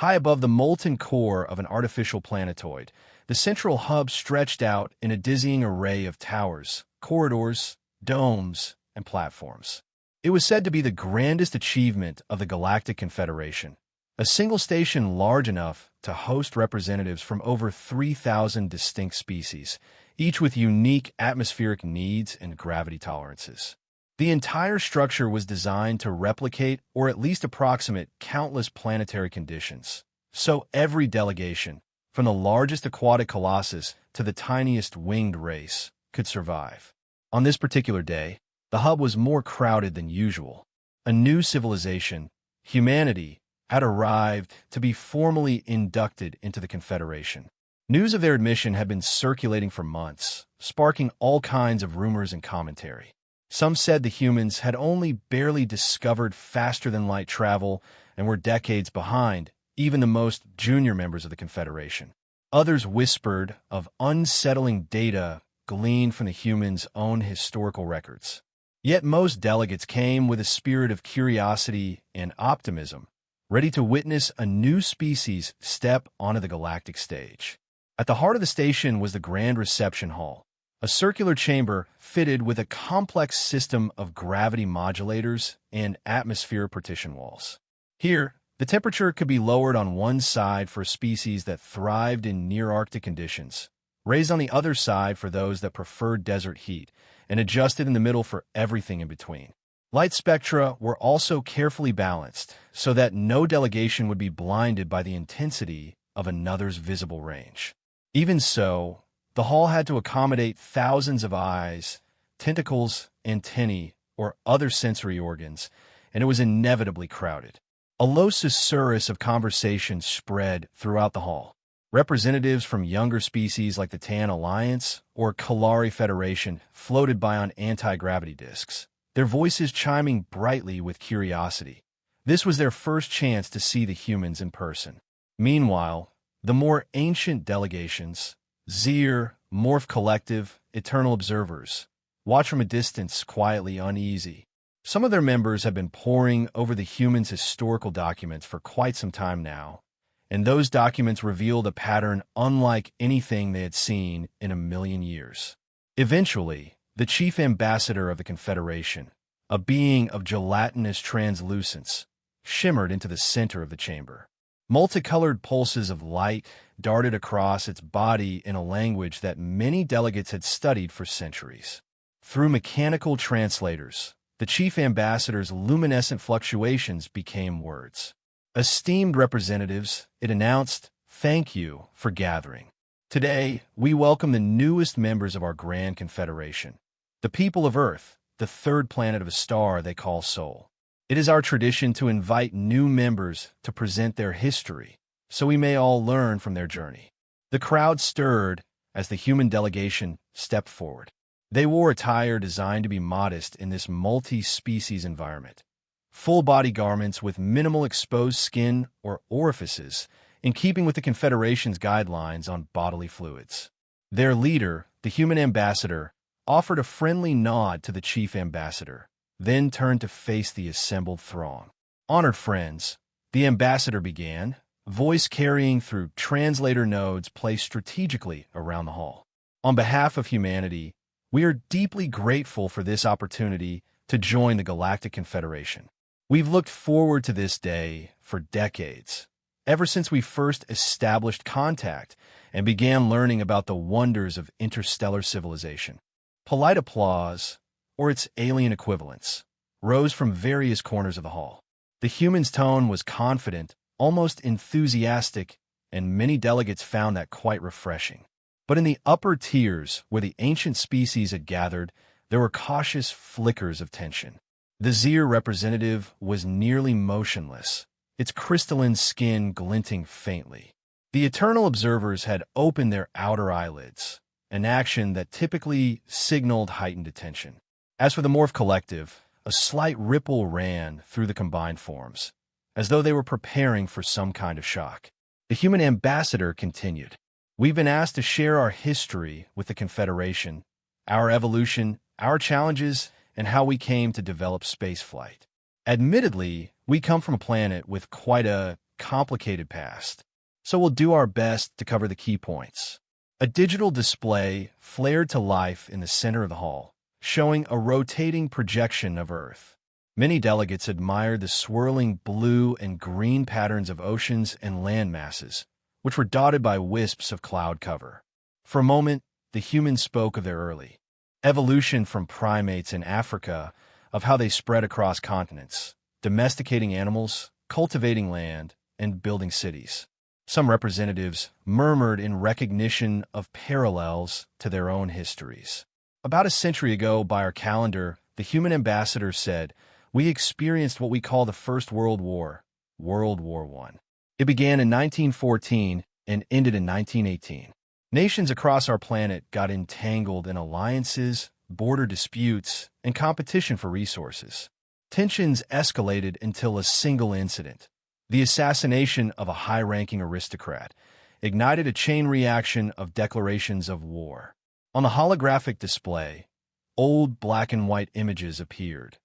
High above the molten core of an artificial planetoid, the central hub stretched out in a dizzying array of towers, corridors, domes, and platforms. It was said to be the grandest achievement of the Galactic Confederation, a single station large enough to host representatives from over 3,000 distinct species, each with unique atmospheric needs and gravity tolerances. The entire structure was designed to replicate or at least approximate countless planetary conditions, so every delegation, from the largest aquatic colossus to the tiniest winged race, could survive. On this particular day, the hub was more crowded than usual. A new civilization, humanity, had arrived to be formally inducted into the Confederation. News of their admission had been circulating for months, sparking all kinds of rumors and commentary. Some said the humans had only barely discovered faster-than-light travel and were decades behind even the most junior members of the Confederation. Others whispered of unsettling data gleaned from the humans' own historical records. Yet most delegates came with a spirit of curiosity and optimism, ready to witness a new species step onto the galactic stage. At the heart of the station was the Grand Reception Hall, a circular chamber fitted with a complex system of gravity modulators and atmosphere partition walls. Here, the temperature could be lowered on one side for species that thrived in near-Arctic conditions, raised on the other side for those that preferred desert heat, and adjusted in the middle for everything in between. Light spectra were also carefully balanced so that no delegation would be blinded by the intensity of another's visible range. Even so, the hall had to accommodate thousands of eyes, tentacles, antennae, or other sensory organs, and it was inevitably crowded. A low susurrus of conversation spread throughout the hall. Representatives from younger species like the Tan Alliance or Kalari Federation floated by on anti-gravity discs, their voices chiming brightly with curiosity. This was their first chance to see the humans in person. Meanwhile, the more ancient delegations, Zir, Morph Collective, Eternal Observers, watched from a distance, quietly uneasy. Some of their members have been poring over the humans' historical documents for quite some time now, and those documents revealed a pattern unlike anything they had seen in a million years. Eventually, the chief ambassador of the Confederation, a being of gelatinous translucence, shimmered into the center of the chamber. Multicolored pulses of light darted across its body in a language that many delegates had studied for centuries. Through mechanical translators, the chief ambassador's luminescent fluctuations became words. Esteemed representatives, it announced, thank you for gathering. Today, we welcome the newest members of our Grand Confederation, the people of Earth, the third planet of a star they call Sol. It is our tradition to invite new members to present their history, so we may all learn from their journey. The crowd stirred as the human delegation stepped forward. They wore attire designed to be modest in this multi-species environment. Full-body garments with minimal exposed skin or orifices, in keeping with the Confederation's guidelines on bodily fluids. Their leader, the human ambassador, offered a friendly nod to the chief ambassador, then turned to face the assembled throng. Honored friends, the ambassador began, voice carrying through translator nodes placed strategically around the hall. On behalf of humanity, we are deeply grateful for this opportunity to join the Galactic Confederation. We've looked forward to this day for decades, ever since we first established contact and began learning about the wonders of interstellar civilization. Polite applause, or its alien equivalents, rose from various corners of the hall. The human's tone was confident, almost enthusiastic, and many delegates found that quite refreshing. But in the upper tiers, where the ancient species had gathered, there were cautious flickers of tension. The Zir representative was nearly motionless, its crystalline skin glinting faintly. The Eternal Observers had opened their outer eyelids, an action that typically signaled heightened attention. As for the Morph Collective, a slight ripple ran through the combined forms, as though they were preparing for some kind of shock. The human ambassador continued. We've been asked to share our history with the Confederation, our evolution, our challenges, and how we came to develop spaceflight. Admittedly, we come from a planet with quite a complicated past. So we'll do our best to cover the key points. A digital display flared to life in the center of the hall, showing a rotating projection of Earth. Many delegates admired the swirling blue and green patterns of oceans and land masses, which were dotted by wisps of cloud cover. For a moment, the humans spoke of their early evolution from primates in Africa, of how they spread across continents, domesticating animals, cultivating land, and building cities. Some representatives murmured in recognition of parallels to their own histories. About a century ago, by our calendar, the human ambassador said, "We experienced what we call the First World War, World War I. It began in 1914 and ended in 1918. Nations across our planet got entangled in alliances, border disputes, and competition for resources. Tensions escalated until a single incident, the assassination of a high-ranking aristocrat, ignited a chain reaction of declarations of war. On the holographic display, old black and white images appeared.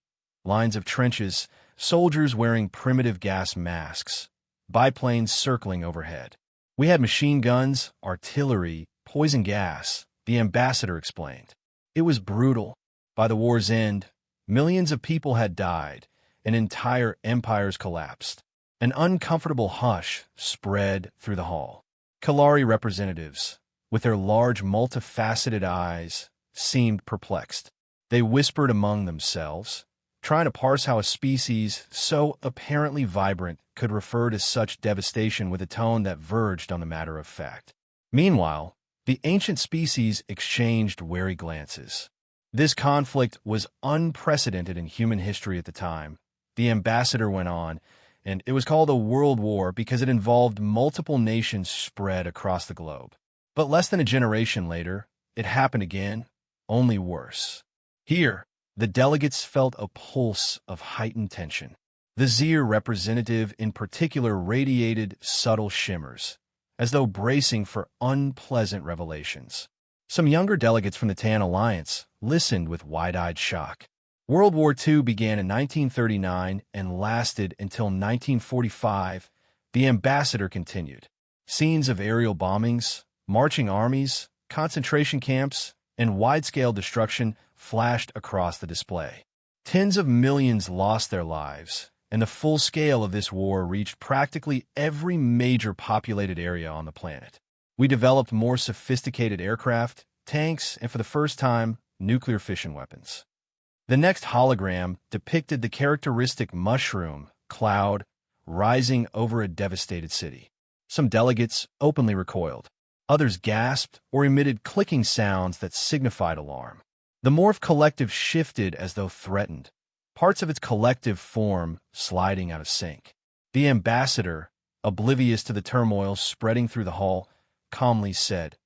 Lines of trenches, soldiers wearing primitive gas masks, biplanes circling overhead. We had machine guns, artillery, poison gas, the ambassador explained. It was brutal. By the war's end, millions of people had died, and entire empires collapsed. An uncomfortable hush spread through the hall. Kalari representatives, with their large, multifaceted eyes, seemed perplexed. They whispered among themselves, trying to parse how a species so apparently vibrant could refer to such devastation with a tone that verged on the matter of fact. Meanwhile, the ancient species exchanged wary glances. This conflict was unprecedented in human history at the time, the ambassador went on, and it was called a world war because it involved multiple nations spread across the globe. But less than a generation later, it happened again, only worse. Here, the delegates felt a pulse of heightened tension. The Zir representative in particular radiated subtle shimmers, as though bracing for unpleasant revelations. Some younger delegates from the Tan Alliance listened with wide-eyed shock. World War II began in 1939 and lasted until 1945, the ambassador continued. Scenes of aerial bombings, marching armies, concentration camps, and wide-scale destruction flashed across the display. Tens of millions lost their lives, and the full scale of this war reached practically every major populated area on the planet. We developed more sophisticated aircraft, tanks, and for the first time, nuclear fission weapons. The next hologram depicted the characteristic mushroom cloud rising over a devastated city. Some delegates openly recoiled. Others gasped or emitted clicking sounds that signified alarm. The morph collective shifted as though threatened, parts of its collective form sliding out of sync. The ambassador, oblivious to the turmoil spreading through the hall, calmly said,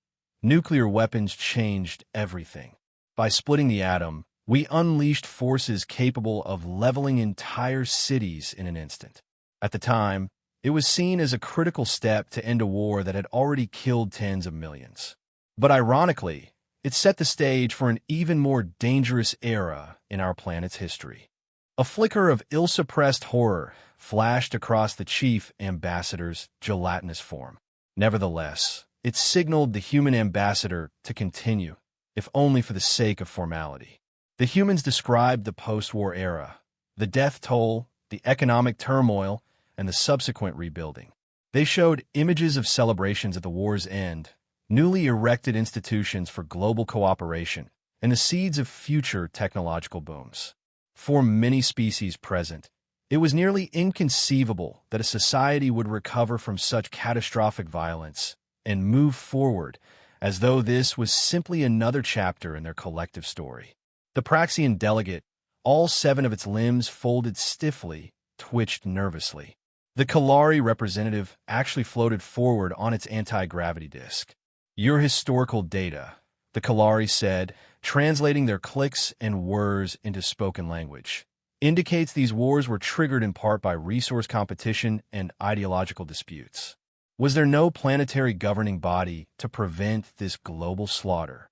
"Nuclear weapons changed everything. By splitting the atom, we unleashed forces capable of leveling entire cities in an instant." At the time, it was seen as a critical step to end a war that had already killed tens of millions. But ironically, it set the stage for an even more dangerous era in our planet's history. A flicker of ill-suppressed horror flashed across the chief ambassador's gelatinous form. Nevertheless, it signaled the human ambassador to continue, if only for the sake of formality. The humans described the post-war era, the death toll, the economic turmoil, and the subsequent rebuilding. They showed images of celebrations at the war's end, newly erected institutions for global cooperation, and the seeds of future technological booms. For many species present, it was nearly inconceivable that a society would recover from such catastrophic violence and move forward as though this was simply another chapter in their collective story. The Praxian delegate, all 7 of its limbs folded stiffly, twitched nervously. The Kalari representative actually floated forward on its anti-gravity disk. "Your historical data," the Kalari said, translating their clicks and whirs into spoken language, "indicates these wars were triggered in part by resource competition and ideological disputes. Was there no planetary governing body to prevent this global slaughter?"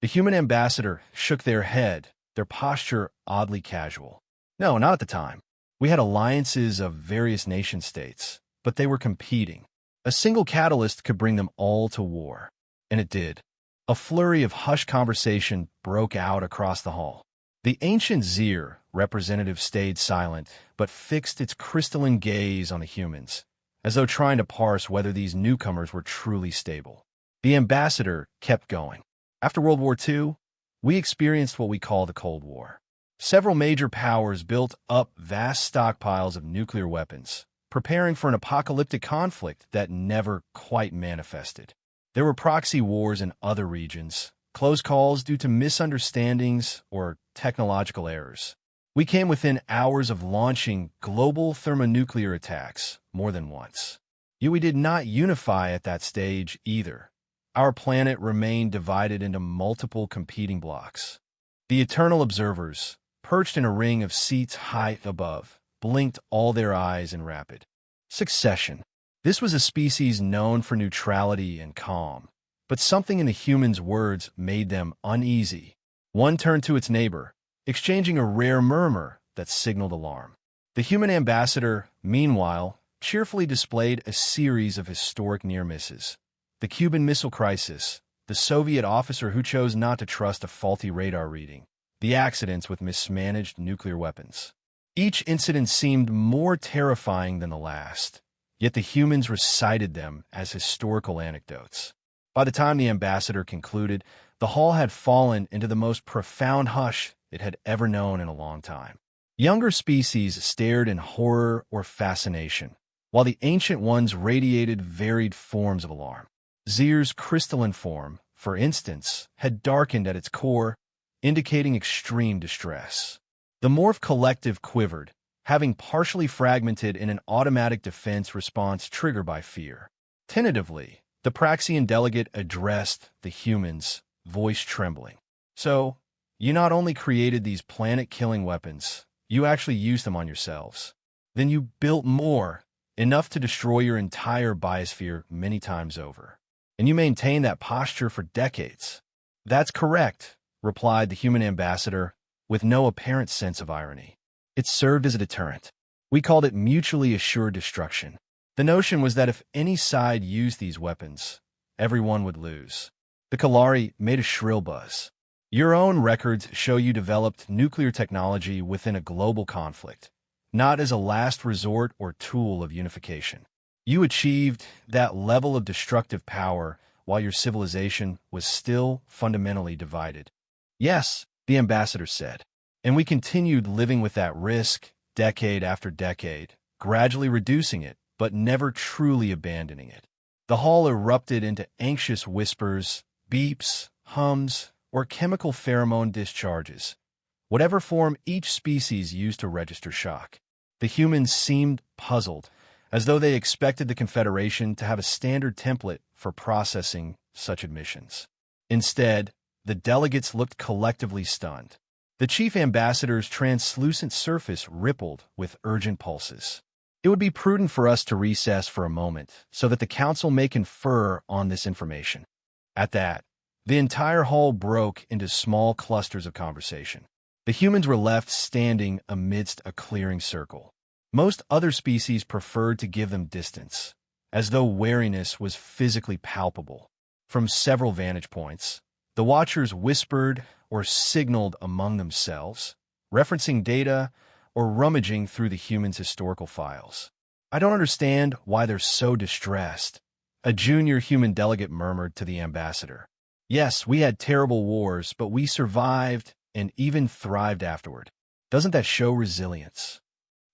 The human ambassador shook their head, their posture oddly casual. "No, not at the time. We had alliances of various nation-states, but they were competing. A single catalyst could bring them all to war. And it did. A flurry of hushed conversation broke out across the hall. The ancient Zir representative stayed silent, but fixed its crystalline gaze on the humans, as though trying to parse whether these newcomers were truly stable. The ambassador kept going. After World War II, we experienced what we call the Cold War. Several major powers built up vast stockpiles of nuclear weapons, preparing for an apocalyptic conflict that never quite manifested. There were proxy wars in other regions, close calls due to misunderstandings or technological errors. We came within hours of launching global thermonuclear attacks more than once. Yet we did not unify at that stage either. Our planet remained divided into multiple competing blocks. The eternal observers, perched in a ring of seats high above, blinked all their eyes in rapid succession. This was a species known for neutrality and calm, but something in the humans' words made them uneasy. One turned to its neighbor, exchanging a rare murmur that signaled alarm. The human ambassador, meanwhile, cheerfully displayed a series of historic near misses. The Cuban Missile Crisis, the Soviet officer who chose not to trust a faulty radar reading, the accidents with mismanaged nuclear weapons. Each incident seemed more terrifying than the last, yet the humans recited them as historical anecdotes. By the time the ambassador concluded, the hall had fallen into the most profound hush it had ever known in a long time. Younger species stared in horror or fascination, while the ancient ones radiated varied forms of alarm. Zir's crystalline form, for instance, had darkened at its core, indicating extreme distress. The Morph Collective quivered, having partially fragmented in an automatic defense response triggered by fear. Tentatively, the Praxian delegate addressed the humans, voice trembling. So, you not only created these planet-killing weapons, you actually used them on yourselves. Then you built more, enough to destroy your entire biosphere many times over. And you maintained that posture for decades. That's correct, replied the human ambassador, with no apparent sense of irony. It served as a deterrent. We called it mutually assured destruction. The notion was that if any side used these weapons, everyone would lose. The Kalari made a shrill buzz. Your own records show you developed nuclear technology within a global conflict, not as a last resort or tool of unification. You achieved that level of destructive power while your civilization was still fundamentally divided. Yes, the ambassador said, and we continued living with that risk decade after decade, gradually reducing it, but never truly abandoning it. The hall erupted into anxious whispers, beeps, hums, or chemical pheromone discharges, whatever form each species used to register shock. The humans seemed puzzled, as though they expected the Confederation to have a standard template for processing such admissions. Instead, the delegates looked collectively stunned. The chief ambassador's translucent surface rippled with urgent pulses. It would be prudent for us to recess for a moment so that the council may confer on this information. At that, the entire hall broke into small clusters of conversation. The humans were left standing amidst a clearing circle. Most other species preferred to give them distance, as though wariness was physically palpable. From several vantage points, the watchers whispered or signaled among themselves, referencing data or rummaging through the humans' historical files. I don't understand why they're so distressed, a junior human delegate murmured to the ambassador. Yes, we had terrible wars, but we survived and even thrived afterward. Doesn't that show resilience?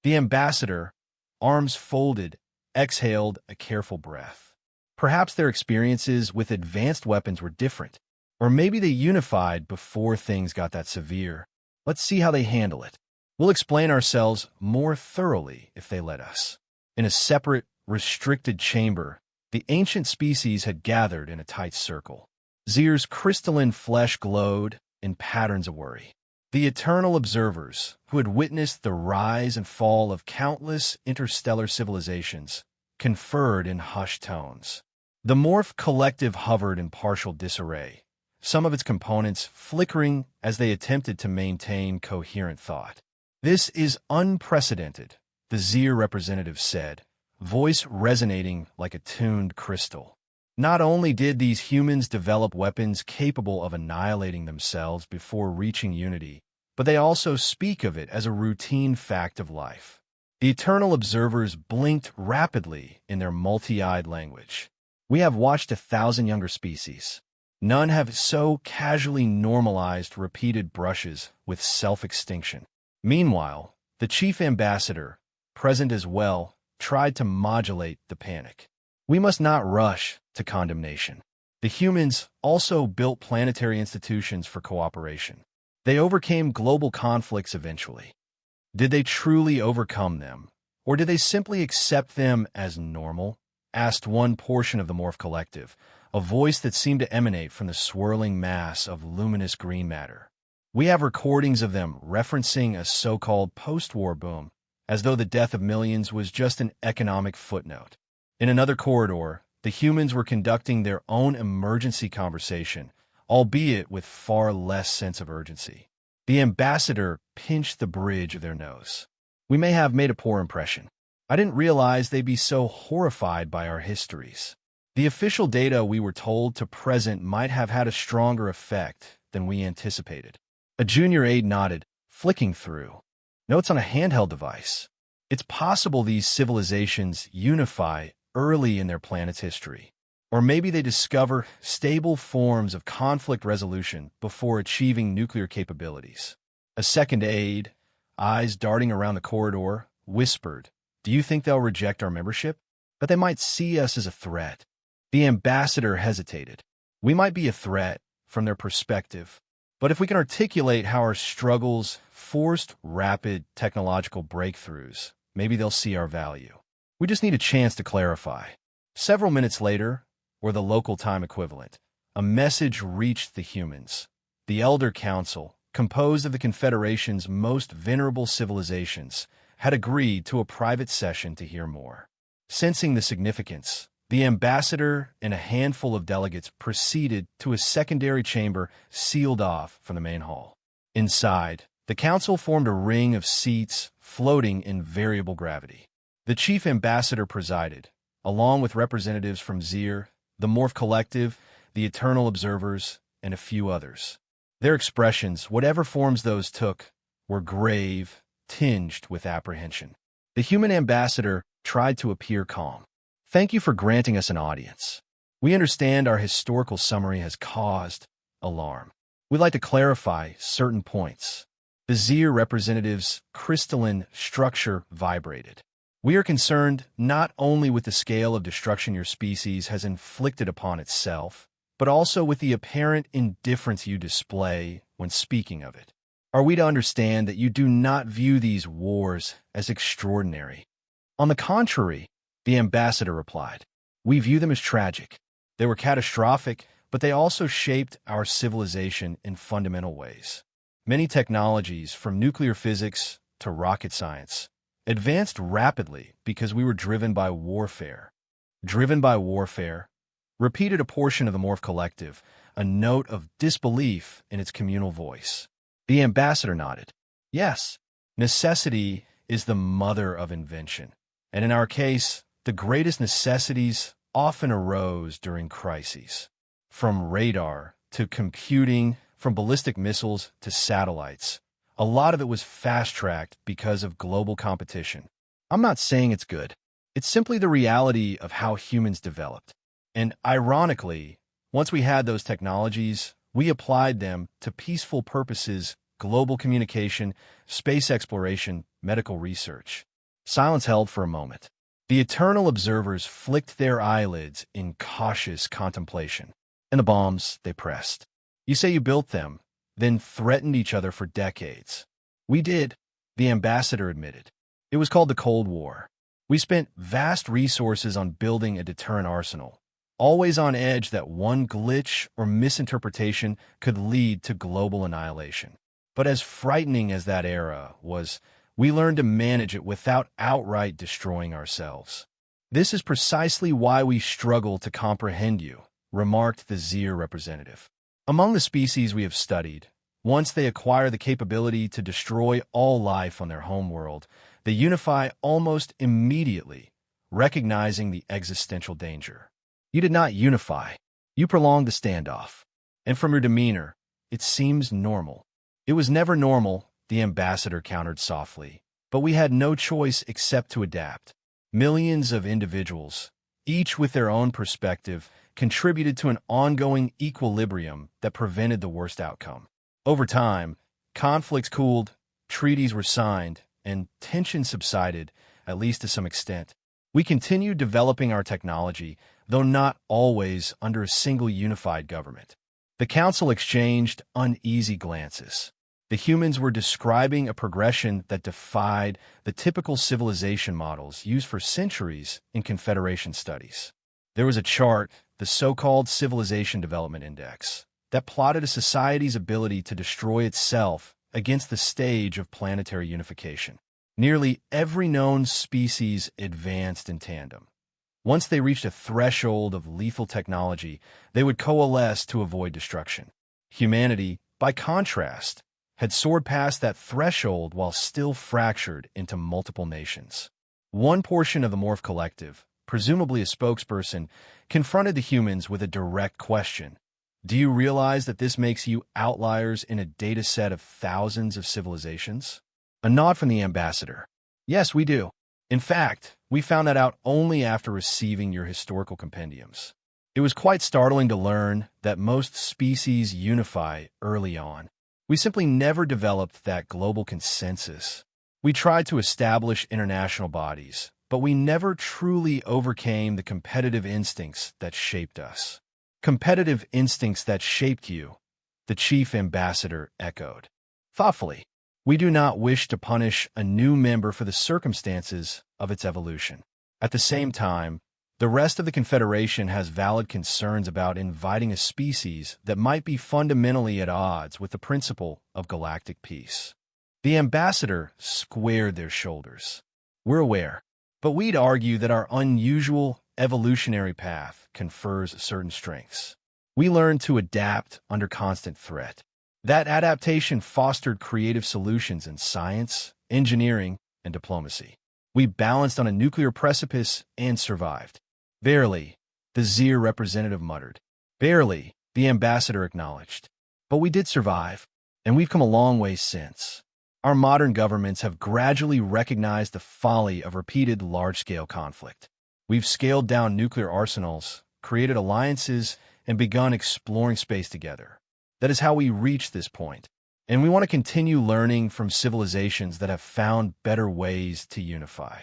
The ambassador, arms folded, exhaled a careful breath. Perhaps their experiences with advanced weapons were different, or maybe they unified before things got that severe. Let's see how they handle it. We'll explain ourselves more thoroughly if they let us. In a separate, restricted chamber, the ancient species had gathered in a tight circle. Zir's crystalline flesh glowed in patterns of worry. The eternal observers, who had witnessed the rise and fall of countless interstellar civilizations, conferred in hushed tones. The Morph Collective hovered in partial disarray, some of its components flickering as they attempted to maintain coherent thought. This is unprecedented, the Zir representative said, voice resonating like a tuned crystal. Not only did these humans develop weapons capable of annihilating themselves before reaching unity, but they also speak of it as a routine fact of life. The eternal observers blinked rapidly in their multi-eyed language. We have watched 1,000 younger species. None have so casually normalized repeated brushes with self-extinction. Meanwhile, the chief ambassador, present as well, tried to modulate the panic. We must not rush to condemnation. The humans also built planetary institutions for cooperation. They overcame global conflicts eventually. Did they truly overcome them, or did they simply accept them as normal? Asked one portion of the Morph Collective, a voice that seemed to emanate from the swirling mass of luminous green matter. We have recordings of them referencing a so-called post-war boom, as though the death of millions was just an economic footnote. In another corridor, the humans were conducting their own emergency conversation, albeit with far less sense of urgency. The ambassador pinched the bridge of their nose. We may have made a poor impression. I didn't realize they'd be so horrified by our histories. The official data we were told to present might have had a stronger effect than we anticipated. A junior aide nodded, flicking through notes on a handheld device. It's possible these civilizations unify early in their planet's history. Or maybe they discover stable forms of conflict resolution before achieving nuclear capabilities. A second aide, eyes darting around the corridor, whispered, "Do you think they'll reject our membership? But they might see us as a threat." The ambassador hesitated. We might be a threat from their perspective, but if we can articulate how our struggles forced rapid technological breakthroughs, maybe they'll see our value. We just need a chance to clarify. Several minutes later, or the local time equivalent, a message reached the humans. The Elder Council, composed of the Confederation's most venerable civilizations, had agreed to a private session to hear more. Sensing the significance, the ambassador and a handful of delegates proceeded to a secondary chamber sealed off from the main hall. Inside, the council formed a ring of seats floating in variable gravity. The chief ambassador presided, along with representatives from Zir, the Morph Collective, the Eternal Observers, and a few others. Their expressions, whatever forms those took, were grave, tinged with apprehension. The human ambassador tried to appear calm. "Thank you for granting us an audience. We understand our historical summary has caused alarm. We'd like to clarify certain points." The Zir representative's crystalline structure vibrated. "We are concerned not only with the scale of destruction your species has inflicted upon itself, but also with the apparent indifference you display when speaking of it. Are we to understand that you do not view these wars as extraordinary?" "On the contrary," the ambassador replied, "we view them as tragic. They were catastrophic, but they also shaped our civilization in fundamental ways. Many technologies, from nuclear physics to rocket science, advanced rapidly because we were driven by warfare." "Driven by warfare," repeated a portion of the Morph Collective, a note of disbelief in its communal voice. The ambassador nodded. "Yes, necessity is the mother of invention, and in our case, the greatest necessities often arose during crises. From radar to computing, from ballistic missiles to satellites, a lot of it was fast-tracked because of global competition. I'm not saying it's good. It's simply the reality of how humans developed. And ironically, once we had those technologies, we applied them to peaceful purposes: global communication, space exploration, medical research." Silence held for a moment. The Eternal Observers flicked their eyelids in cautious contemplation. "And the bombs they pressed. You say you built them, then threatened each other for decades." "We did," the ambassador admitted. "It was called the Cold War. We spent vast resources on building a deterrent arsenal, always on edge that one glitch or misinterpretation could lead to global annihilation. But as frightening as that era was, we learned to manage it without outright destroying ourselves. This is precisely why we struggle to comprehend you," remarked the Zir representative. "Among the species we have studied, once they acquire the capability to destroy all life on their homeworld, they unify almost immediately, recognizing the existential danger. You did not unify. You prolonged the standoff. And from your demeanor, it seems normal. It was never normal, the ambassador countered softly. But we had no choice except to adapt. Millions of individuals, each with their own perspective, contributed to an ongoing equilibrium that prevented the worst outcome. Over time, conflicts cooled, treaties were signed, and tension subsided, at least to some extent. We continued developing our technology, though not always under a single unified government. The Council exchanged uneasy glances. The humans were describing a progression that defied the typical civilization models used for centuries in Confederation studies. There was a chart, the so-called Civilization Development Index, that plotted a society's ability to destroy itself against the stage of planetary unification. Nearly every known species advanced in tandem. Once they reached a threshold of lethal technology, they would coalesce to avoid destruction. Humanity, by contrast, had soared past that threshold while still fractured into multiple nations. One portion of the Morph Collective, presumably a spokesperson, confronted the humans with a direct question. Do you realize that this makes you outliers in a data set of thousands of civilizations? A nod from the ambassador. Yes, we do. In fact, we found that out only after receiving your historical compendiums. It was quite startling to learn that most species unify early on. We simply never developed that global consensus. We tried to establish international bodies, but we never truly overcame the competitive instincts that shaped us. Competitive instincts that shaped you, the chief ambassador echoed. Thoughtfully, we do not wish to punish a new member for the circumstances of its evolution. At the same time, the rest of the Confederation has valid concerns about inviting a species that might be fundamentally at odds with the principle of galactic peace. The ambassador squared their shoulders. We're aware, but we'd argue that our unusual evolutionary path confers certain strengths. We learn to adapt under constant threat. That adaptation fostered creative solutions in science, engineering, and diplomacy. We balanced on a nuclear precipice and survived. Barely, the Zir representative muttered. Barely, the ambassador acknowledged. But we did survive, and we've come a long way since. Our modern governments have gradually recognized the folly of repeated large-scale conflict. We've scaled down nuclear arsenals, created alliances, and begun exploring space together. That is how we reached this point, and we want to continue learning from civilizations that have found better ways to unify.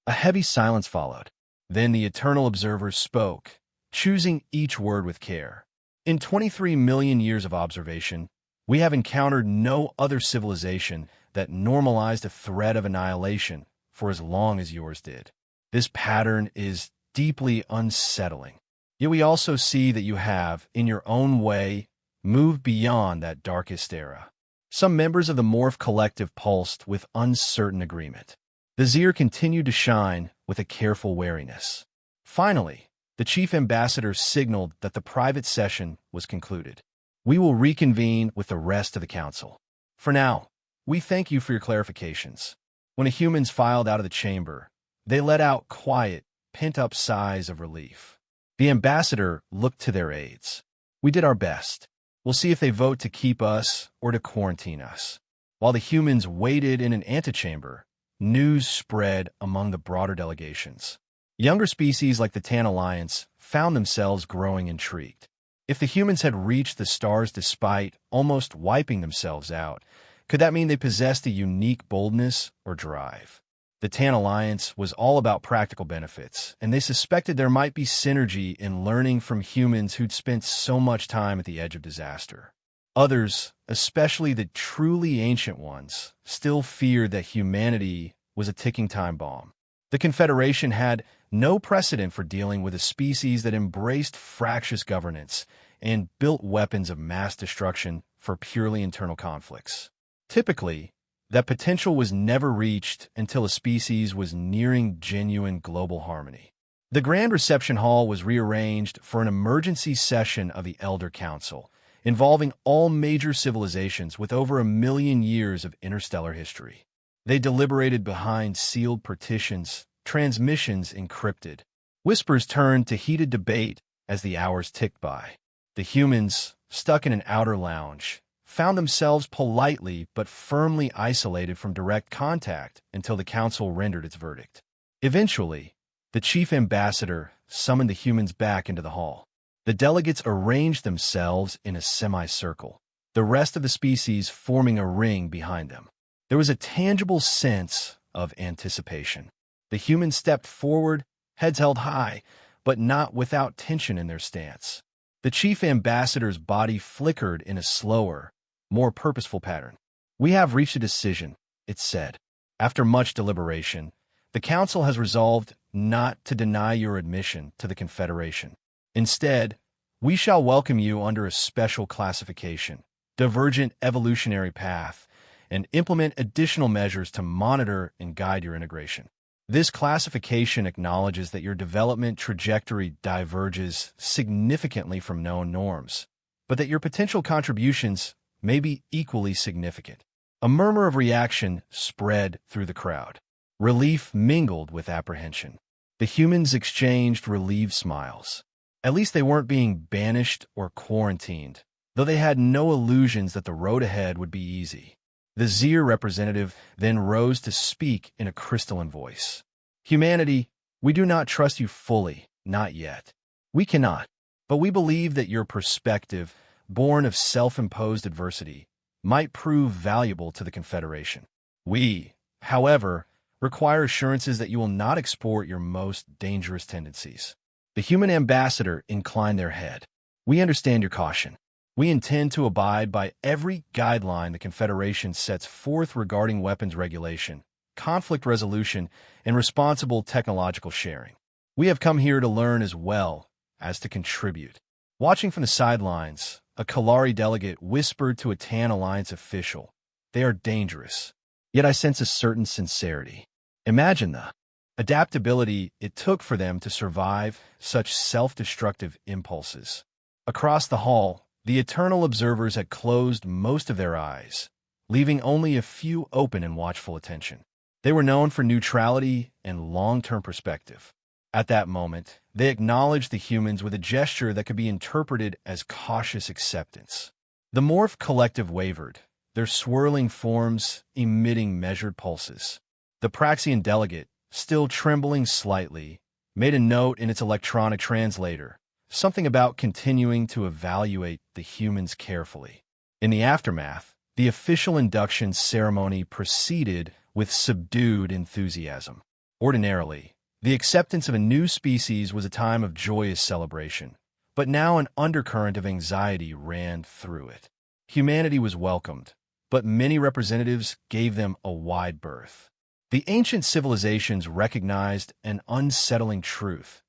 A heavy silence followed. Then the eternal observer spoke, choosing each word with care. In 23 million years of observation, we have encountered no other civilization that normalized a threat of annihilation for as long as yours did. This pattern is deeply unsettling. Yet we also see that you have, in your own way, moved beyond that darkest era. Some members of the Morph Collective pulsed with uncertain agreement. The Zir continued to shine with a careful wariness. Finally, the chief ambassador signaled that the private session was concluded. We will reconvene with the rest of the council. For now, we thank you for your clarifications. When the humans filed out of the chamber, they let out quiet, pent-up sighs of relief. The ambassador looked to their aides. We did our best. We'll see if they vote to keep us or to quarantine us. While the humans waited in an antechamber, news spread among the broader delegations. Younger species like the Tan Alliance found themselves growing intrigued. If the humans had reached the stars despite almost wiping themselves out, could that mean they possessed a unique boldness or drive? The Tan Alliance was all about practical benefits, and they suspected there might be synergy in learning from humans who'd spent so much time at the edge of disaster. Others, especially the truly ancient ones, still feared that humanity was a ticking time bomb. The Confederation had no precedent for dealing with a species that embraced fractious governance and built weapons of mass destruction for purely internal conflicts. Typically, that potential was never reached until a species was nearing genuine global harmony. The Grand Reception Hall was rearranged for an emergency session of the Elder Council, involving all major civilizations with over 1 million years of interstellar history. They deliberated behind sealed partitions, transmissions encrypted. Whispers turned to heated debate as the hours ticked by. The humans, stuck in an outer lounge, found themselves politely but firmly isolated from direct contact until the council rendered its verdict. Eventually, the chief ambassador summoned the humans back into the hall. The delegates arranged themselves in a semicircle, the rest of the species forming a ring behind them. There was a tangible sense of anticipation. The humans stepped forward, heads held high, but not without tension in their stance. The chief ambassador's body flickered in a slower, more purposeful pattern. "We have reached a decision," it said. "After much deliberation, the Council has resolved not to deny your admission to the Confederation. Instead, we shall welcome you under a special classification, divergent evolutionary path, and implement additional measures to monitor and guide your integration. This classification acknowledges that your development trajectory diverges significantly from known norms, but that your potential contributions may be equally significant." A murmur of reaction spread through the crowd. Relief mingled with apprehension. The humans exchanged relieved smiles. At least they weren't being banished or quarantined, though they had no illusions that the road ahead would be easy. The Zir representative then rose to speak in a crystalline voice. "Humanity, we do not trust you fully, not yet. We cannot, but we believe that your perspective, born of self-imposed adversity, might prove valuable to the Confederation. We, however, require assurances that you will not export your most dangerous tendencies." The human ambassador inclined their head. "We understand your caution. We intend to abide by every guideline the Confederation sets forth regarding weapons regulation, conflict resolution, and responsible technological sharing. We have come here to learn as well as to contribute." Watching from the sidelines, a Kalari delegate whispered to a Tan Alliance official, "They are dangerous, yet I sense a certain sincerity. Imagine the adaptability it took for them to survive such self-destructive impulses." Across the hall, the eternal observers had closed most of their eyes, leaving only a few open in watchful attention. They were known for neutrality and long-term perspective. At that moment, they acknowledged the humans with a gesture that could be interpreted as cautious acceptance. The Morph collective wavered, their swirling forms emitting measured pulses. The Praxian delegate, still trembling slightly, made a note in its electronic translator, something about continuing to evaluate the humans carefully. In the aftermath, the official induction ceremony proceeded with subdued enthusiasm. Ordinarily, the acceptance of a new species was a time of joyous celebration, but now an undercurrent of anxiety ran through it. Humanity was welcomed, but many representatives gave them a wide berth. The ancient civilizations recognized an unsettling truth.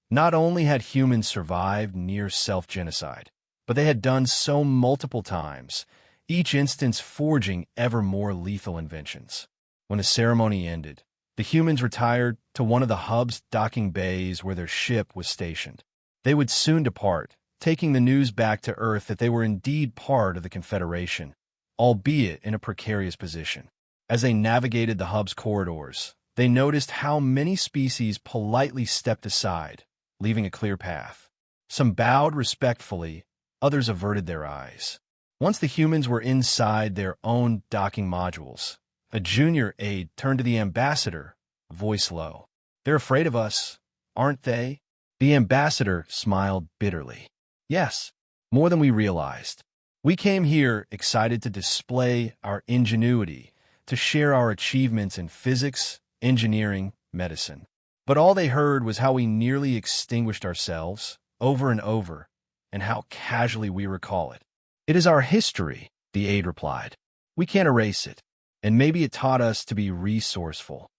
Not only had humans survived near self-genocide, but they had done so multiple times, each instance forging ever more lethal inventions. When the ceremony ended, the humans retired to one of the hub's docking bays where their ship was stationed. They would soon depart, taking the news back to Earth that they were indeed part of the Confederation, albeit in a precarious position. As they navigated the hub's corridors, they noticed how many species politely stepped aside, leaving a clear path. Some bowed respectfully, others averted their eyes. Once the humans were inside their own docking modules, a junior aide turned to the ambassador, voice low. "They're afraid of us, aren't they?" The ambassador smiled bitterly. "Yes, more than we realized. We came here excited to display our ingenuity, to share our achievements in physics, engineering, medicine. But all they heard was how we nearly extinguished ourselves, over and over, and how casually we recall it." "It is our history," the aide replied. "We can't erase it, and maybe it taught us to be resourceful.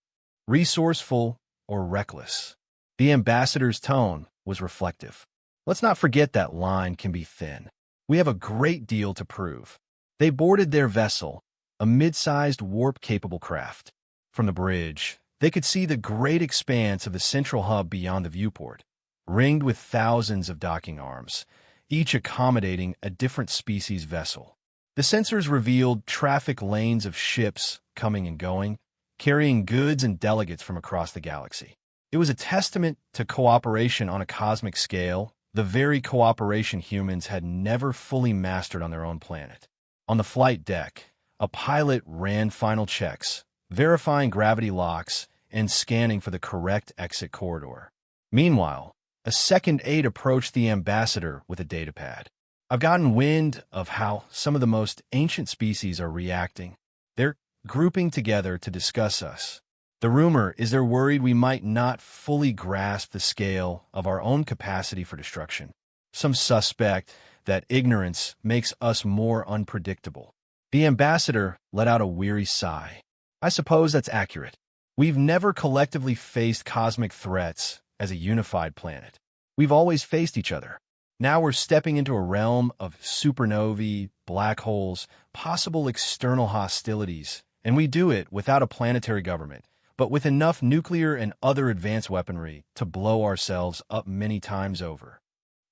Resourceful or reckless." The ambassador's tone was reflective. "Let's not forget that line can be thin. We have a great deal to prove." They boarded their vessel, a mid-sized warp-capable craft. From the bridge, they could see the great expanse of the central hub beyond the viewport, ringed with thousands of docking arms, each accommodating a different species vessel. The sensors revealed traffic lanes of ships coming and going, carrying goods and delegates from across the galaxy. It was a testament to cooperation on a cosmic scale, the very cooperation humans had never fully mastered on their own planet. On the flight deck, a pilot ran final checks, verifying gravity locks and scanning for the correct exit corridor. Meanwhile, a second aide approached the ambassador with a datapad. I've gotten wind of how some of the most ancient species are reacting. They're grouping together to discuss us. The rumor is they're worried we might not fully grasp the scale of our own capacity for destruction. Some suspect that ignorance makes us more unpredictable. The ambassador let out a weary sigh. I suppose that's accurate. We've never collectively faced cosmic threats as a unified planet. We've always faced each other. Now we're stepping into a realm of supernovae, black holes, possible external hostilities, and we do it without a planetary government, but with enough nuclear and other advanced weaponry to blow ourselves up many times over.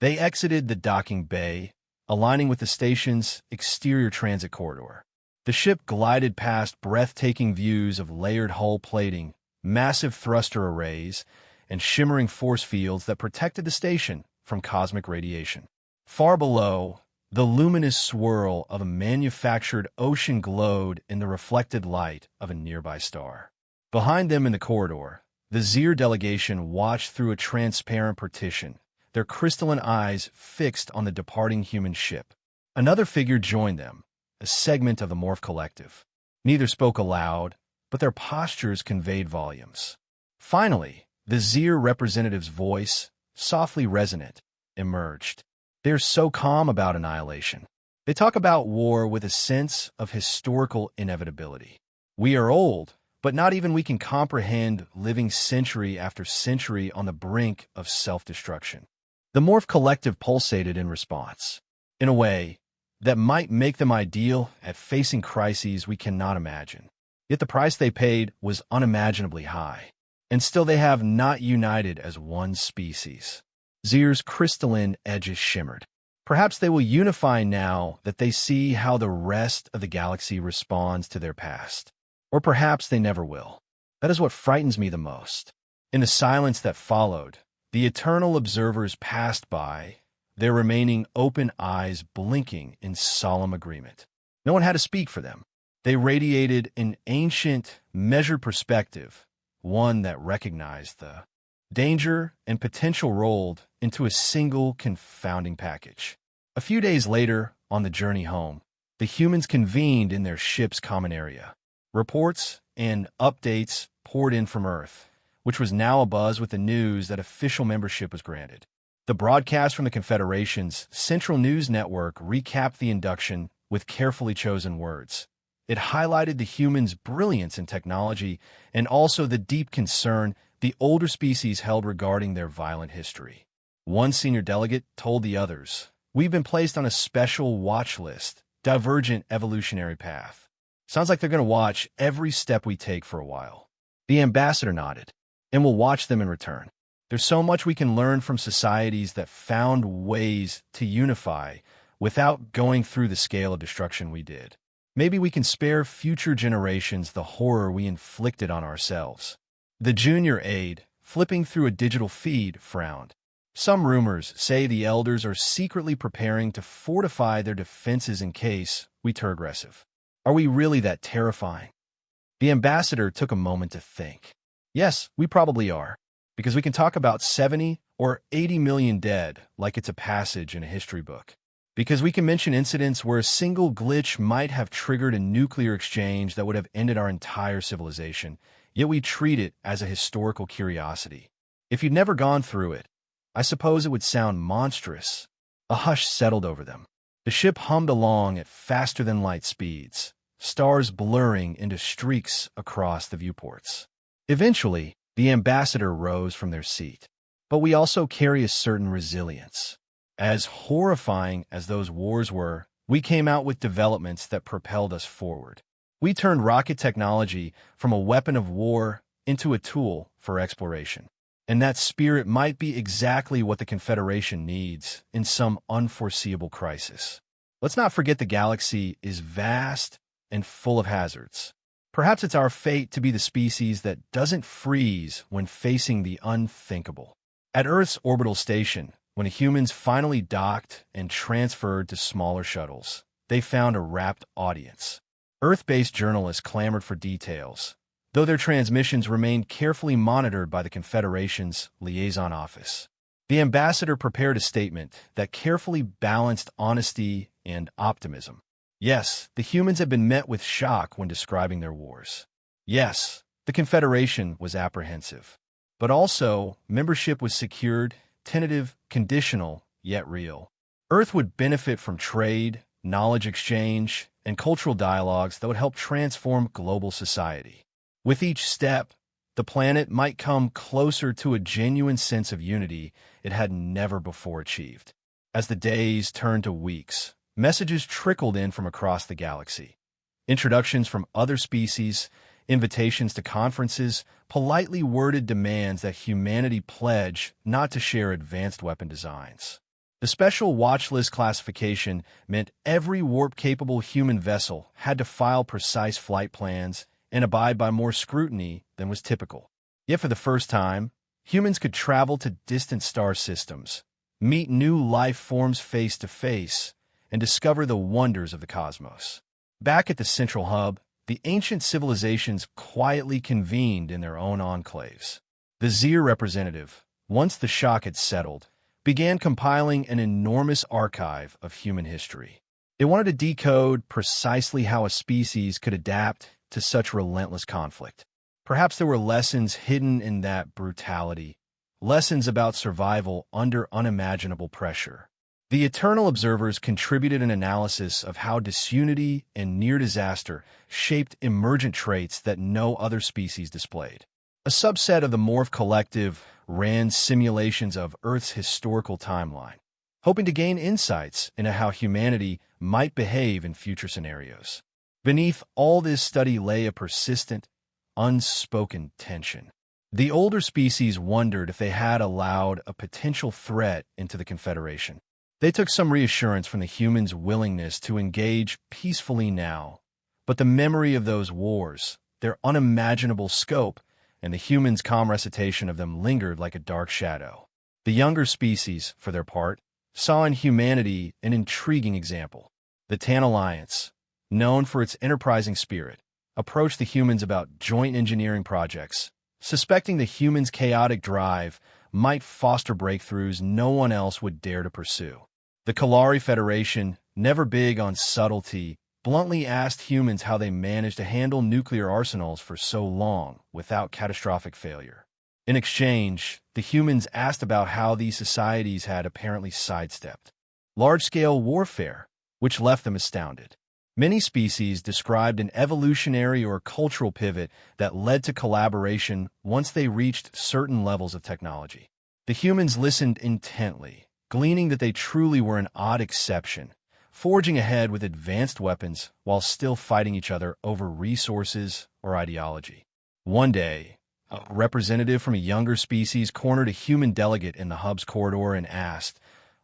They exited the docking bay, aligning with the station's exterior transit corridor. The ship glided past breathtaking views of layered hull plating, massive thruster arrays, and shimmering force fields that protected the station from cosmic radiation. Far below, the luminous swirl of a manufactured ocean glowed in the reflected light of a nearby star. Behind them in the corridor, the Zir delegation watched through a transparent partition, their crystalline eyes fixed on the departing human ship. Another figure joined them, a segment of the Morph Collective. Neither spoke aloud, but their postures conveyed volumes. Finally, the Zir representative's voice, softly resonant, emerged. They're so calm about annihilation. They talk about war with a sense of historical inevitability. We are old, but not even we can comprehend living century after century on the brink of self-destruction. The Morph Collective pulsated in response, in a way that might make them ideal at facing crises we cannot imagine. Yet the price they paid was unimaginably high, and still they have not united as one species. Zir's crystalline edges shimmered. Perhaps they will unify now that they see how the rest of the galaxy responds to their past. Or perhaps they never will. That is what frightens me the most. In the silence that followed, the eternal observers passed by, their remaining open eyes blinking in solemn agreement. No one had to speak for them. They radiated an ancient, measured perspective, one that recognized the danger and potential rolled into a single confounding package. A few days later, on the journey home, the humans convened in their ship's common area. Reports and updates poured in from Earth, which was now abuzz with the news that official membership was granted. The broadcast from the Confederation's Central News Network recapped the induction with carefully chosen words. It highlighted the humans' brilliance in technology and also the deep concern the older species held regarding their violent history. One senior delegate told the others, "We've been placed on a special watch list, divergent evolutionary path. Sounds like they're going to watch every step we take for a while." The ambassador nodded, "And we'll watch them in return. There's so much we can learn from societies that found ways to unify without going through the scale of destruction we did. Maybe we can spare future generations the horror we inflicted on ourselves." The junior aide, flipping through a digital feed, frowned. "Some rumors say the elders are secretly preparing to fortify their defenses in case we turn aggressive. Are we really that terrifying?" The ambassador took a moment to think. "Yes, we probably are, because we can talk about 70 or 80 million dead like it's a passage in a history book. Because we can mention incidents where a single glitch might have triggered a nuclear exchange that would have ended our entire civilization, yet we treat it as a historical curiosity. If you'd never gone through it, I suppose it would sound monstrous." A hush settled over them. The ship hummed along at faster-than-light speeds, stars blurring into streaks across the viewports. Eventually, the ambassador rose from their seat. "But we also carry a certain resilience. As horrifying as those wars were, we came out with developments that propelled us forward. We turned rocket technology from a weapon of war into a tool for exploration. And that spirit might be exactly what the Confederation needs in some unforeseeable crisis. Let's not forget the galaxy is vast and full of hazards. Perhaps it's our fate to be the species that doesn't freeze when facing the unthinkable. At Earth's orbital station, when humans finally docked and transferred to smaller shuttles, they found a rapt audience. Earth-based journalists clamored for details, though their transmissions remained carefully monitored by the Confederation's liaison office. The ambassador prepared a statement that carefully balanced honesty and optimism. Yes, the humans had been met with shock when describing their wars. Yes, the Confederation was apprehensive. But also, membership was secured, tentative, conditional, yet real. Earth would benefit from trade, knowledge exchange, and cultural dialogues that would help transform global society. With each step, the planet might come closer to a genuine sense of unity it had never before achieved. As the days turned to weeks, messages trickled in from across the galaxy. Introductions from other species, invitations to conferences, politely worded demands that humanity pledge not to share advanced weapon designs. The special watch list classification meant every warp-capable human vessel had to file precise flight plans and abide by more scrutiny than was typical. Yet for the first time, humans could travel to distant star systems, meet new life forms face to face, and discover the wonders of the cosmos. Back at the central hub, the ancient civilizations quietly convened in their own enclaves. The Zir representative, once the shock had settled, began compiling an enormous archive of human history. It wanted to decode precisely how a species could adapt to such relentless conflict. Perhaps there were lessons hidden in that brutality, lessons about survival under unimaginable pressure. The Eternal Observers contributed an analysis of how disunity and near disaster shaped emergent traits that no other species displayed. A subset of the Morph Collective ran simulations of Earth's historical timeline, hoping to gain insights into how humanity might behave in future scenarios. Beneath all this study lay a persistent, unspoken tension. The older species wondered if they had allowed a potential threat into the Confederation. They took some reassurance from the humans' willingness to engage peacefully now, but the memory of those wars, their unimaginable scope, and the humans' calm recitation of them lingered like a dark shadow. The younger species, for their part, saw in humanity an intriguing example. The Tan Alliance, known for its enterprising spirit, approached the humans about joint engineering projects, suspecting the humans' chaotic drive might foster breakthroughs no one else would dare to pursue. The Kalari Federation, never big on subtlety, bluntly asked humans how they managed to handle nuclear arsenals for so long without catastrophic failure. In exchange, the humans asked about how these societies had apparently sidestepped large-scale warfare, which left them astounded. Many species described an evolutionary or cultural pivot that led to collaboration once they reached certain levels of technology. The humans listened intently, gleaning that they truly were an odd exception, forging ahead with advanced weapons while still fighting each other over resources or ideology. One day, a representative from a younger species cornered a human delegate in the hub's corridor and asked,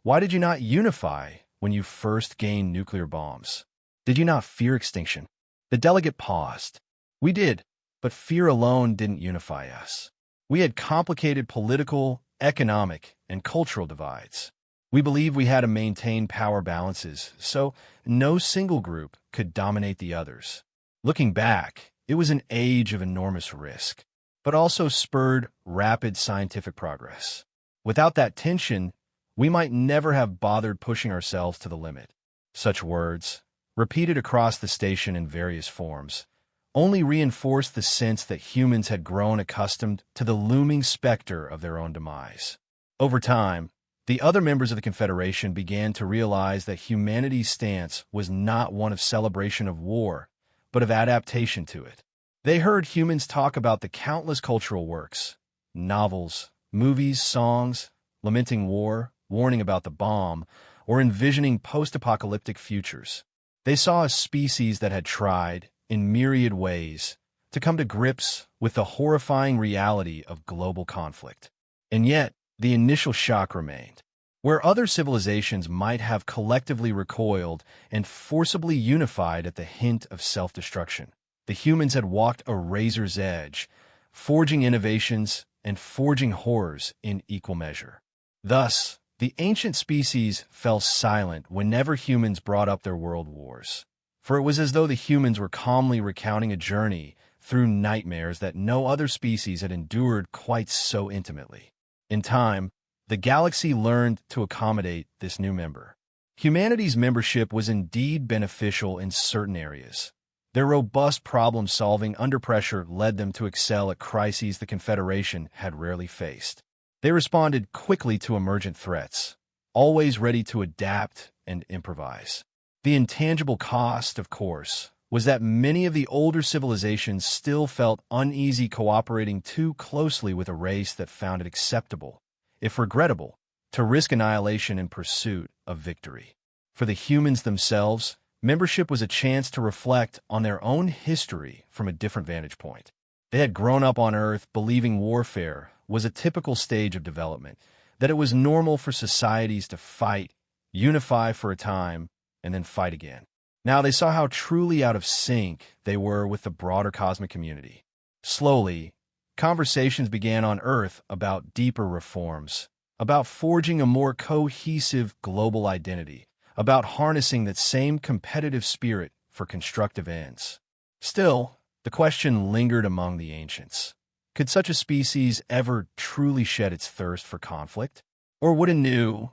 "Why did you not unify when you first gained nuclear bombs? Did you not fear extinction?" The delegate paused. "We did, but fear alone didn't unify us. We had complicated political, economic, and cultural divides. We believed we had to maintain power balances, so no single group could dominate the others." Looking back, it was an age of enormous risk, but also spurred rapid scientific progress. Without that tension, we might never have bothered pushing ourselves to the limit. Such words, repeated across the station in various forms, only reinforced the sense that humans had grown accustomed to the looming specter of their own demise. Over time, the other members of the Confederation began to realize that humanity's stance was not one of celebration of war, but of adaptation to it. They heard humans talk about the countless cultural works, novels, movies, songs, lamenting war, warning about the bomb, or envisioning post-apocalyptic futures. They saw a species that had tried, in myriad ways, to come to grips with the horrifying reality of global conflict. And yet, the initial shock remained. Where other civilizations might have collectively recoiled and forcibly unified at the hint of self-destruction, The humans had walked a razor's edge, forging innovations and forging horrors in equal measure. Thus, the ancient species fell silent whenever humans brought up their world wars. For it was as though the humans were calmly recounting a journey through nightmares that no other species had endured quite so intimately. In time, the galaxy learned to accommodate this new member. Humanity's membership was indeed beneficial in certain areas. Their robust problem-solving under pressure led them to excel at crises the Confederation had rarely faced. They responded quickly to emergent threats, always ready to adapt and improvise. The intangible cost, of course, was that many of the older civilizations still felt uneasy cooperating too closely with a race that found it acceptable, if regrettable, to risk annihilation in pursuit of victory. For the humans themselves, membership was a chance to reflect on their own history from a different vantage point. They had grown up on Earth believing warfare was a typical stage of development, that it was normal for societies to fight, unify for a time, and then fight again. Now they saw how truly out of sync they were with the broader cosmic community. Slowly, conversations began on Earth about deeper reforms, about forging a more cohesive global identity, about harnessing that same competitive spirit for constructive ends. Still, the question lingered among the ancients. Could such a species ever truly shed its thirst for conflict? Or would a new,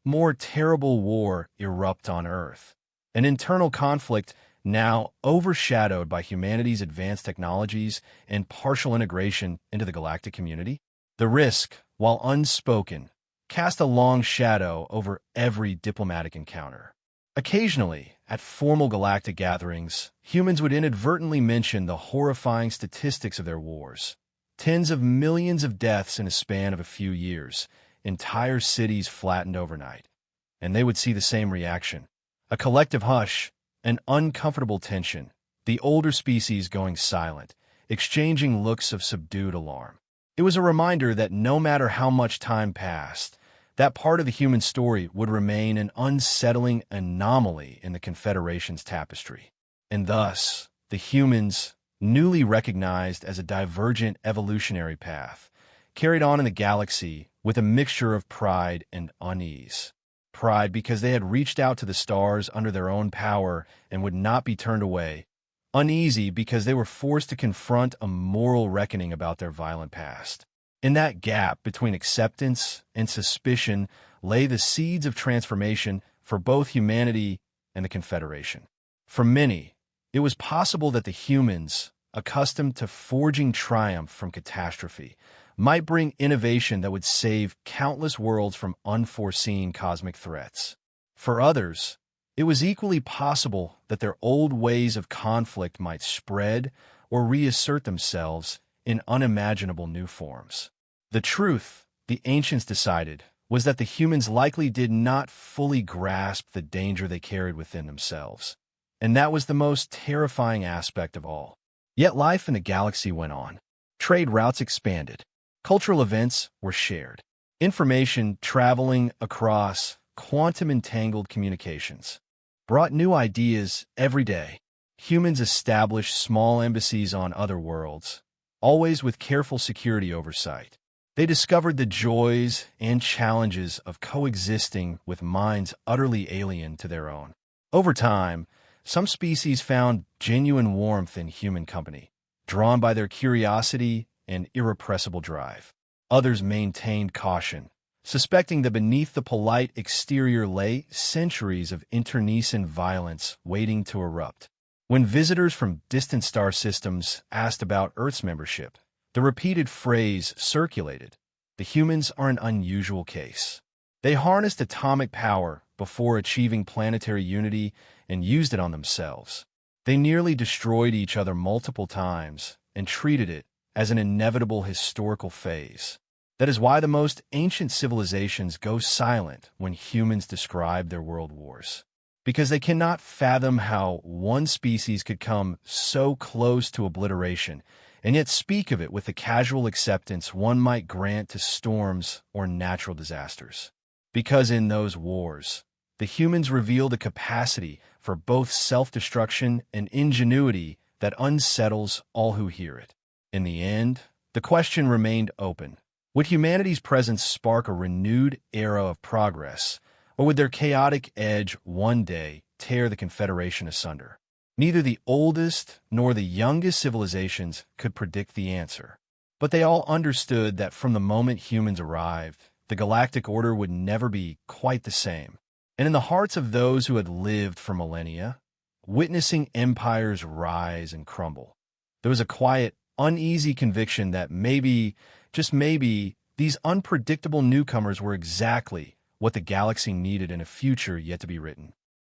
more terrible war erupt on Earth? An internal conflict now overshadowed by humanity's advanced technologies and partial integration into the galactic community? The risk, while unspoken, cast a long shadow over every diplomatic encounter. Occasionally, at formal galactic gatherings, humans would inadvertently mention the horrifying statistics of their wars. Tens of millions of deaths in a span of a few years, entire cities flattened overnight. And they would see the same reaction. A collective hush, an uncomfortable tension, the older species going silent, exchanging looks of subdued alarm. It was a reminder that no matter how much time passed, that part of the human story would remain an unsettling anomaly in the Confederation's tapestry. And thus, the humans, newly recognized as a divergent evolutionary path, carried on in the galaxy with a mixture of pride and unease. Pride because they had reached out to the stars under their own power and would not be turned away. Uneasy because they were forced to confront a moral reckoning about their violent past. In that gap between acceptance and suspicion lay the seeds of transformation for both humanity and the Confederation. For many, it was possible that the humans, accustomed to forging triumph from catastrophe, might bring innovation that would save countless worlds from unforeseen cosmic threats. For others, it was equally possible that their old ways of conflict might spread or reassert themselves in unimaginable new forms. The truth, the ancients decided, was that the humans likely did not fully grasp the danger they carried within themselves. And that was the most terrifying aspect of all. Yet life in the galaxy went on. Trade routes expanded. Cultural events were shared. Information traveling across quantum-entangled communications brought new ideas every day. Humans established small embassies on other worlds, always with careful security oversight. They discovered the joys and challenges of coexisting with minds utterly alien to their own. Over time, some species found genuine warmth in human company, drawn by their curiosity and irrepressible drive. Others maintained caution, suspecting that beneath the polite exterior lay centuries of internecine violence waiting to erupt. When visitors from distant star systems asked about Earth's membership, the repeated phrase circulated, "The humans are an unusual case." They harnessed atomic power before achieving planetary unity and used it on themselves. They nearly destroyed each other multiple times and treated it as an inevitable historical phase. That is why the most ancient civilizations go silent when humans describe their world wars. Because they cannot fathom how one species could come so close to obliteration and yet speak of it with the casual acceptance one might grant to storms or natural disasters. Because in those wars, the humans revealed a capacity for both self-destruction and ingenuity that unsettles all who hear it. In the end, the question remained open. Would humanity's presence spark a renewed era of progress, or would their chaotic edge one day tear the Confederation asunder? Neither the oldest nor the youngest civilizations could predict the answer. But they all understood that from the moment humans arrived, the galactic order would never be quite the same. And in the hearts of those who had lived for millennia, witnessing empires rise and crumble, there was a quiet, uneasy conviction that maybe, just maybe, these unpredictable newcomers were exactly what the galaxy needed in a future yet to be written.